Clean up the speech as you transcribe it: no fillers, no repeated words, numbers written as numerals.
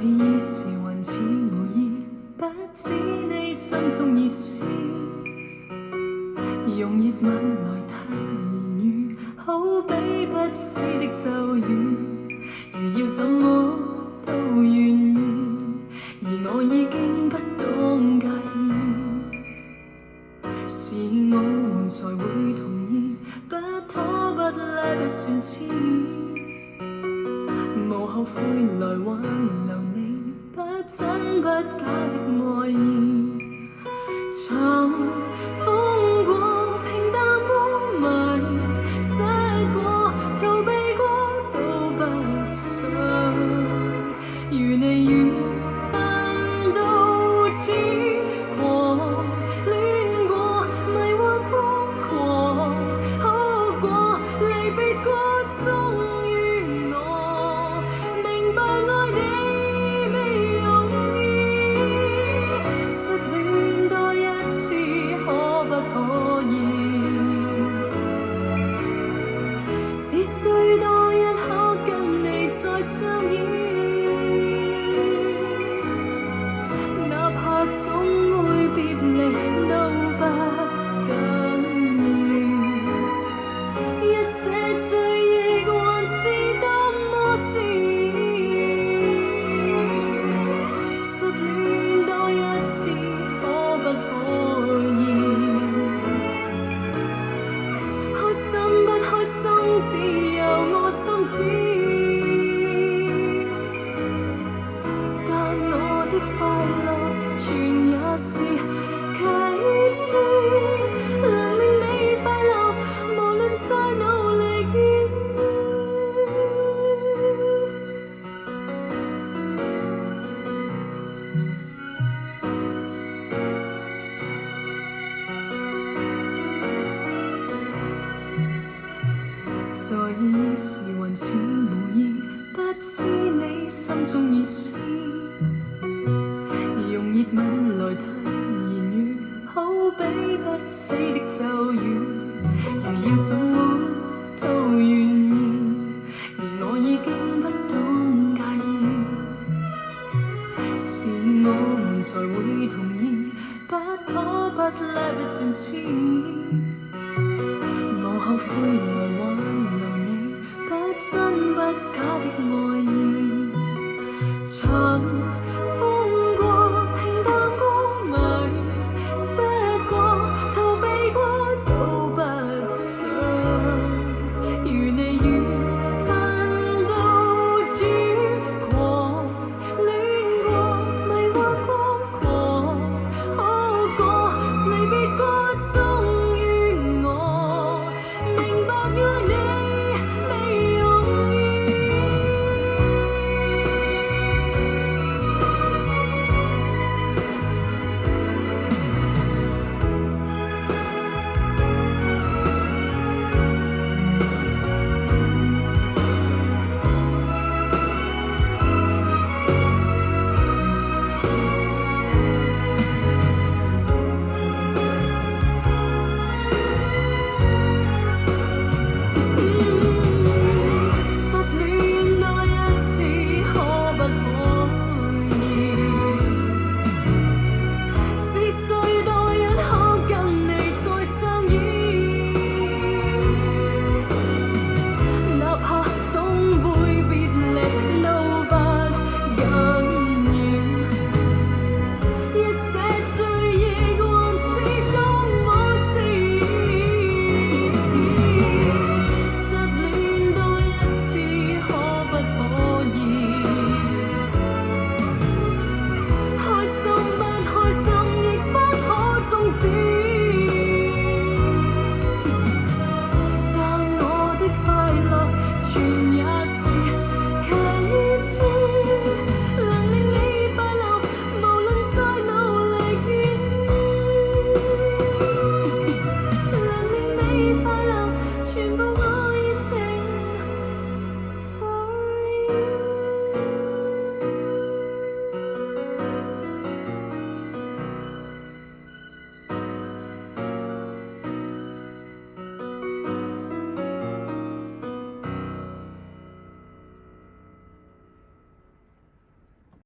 已是雲似無意，不知你心中意思。用熱吻來替言語，好比不死的咒語。如要怎麼都願意，而我已經不懂介意。是我們才會同意，不拖不拉不算痴。無後悔來挽留你，不真不假的愛意。曾風過，平淡過，迷失過，逃避過，都不想與你緣分到此狂戀過，迷惑過，狂哭過，離別過，終於我明白愛你未容易。失戀多一次可不可以？只需多一刻跟你再相依，哪怕總會別離都不緊要，一切追憶還是多麼詩意。失戀多一次可不可以？開心不開心只有我心知，但我的快樂全也是啟示，能令你快樂，無論再努力與在意時還似無意，不知你心中意思。用熱吻來替言語，好比不死的咒語。如要怎麼都願意，而我已經不懂介意。是我們才會同意，不拖不拉不算痴。無後悔來挽留你，不真不假的愛意。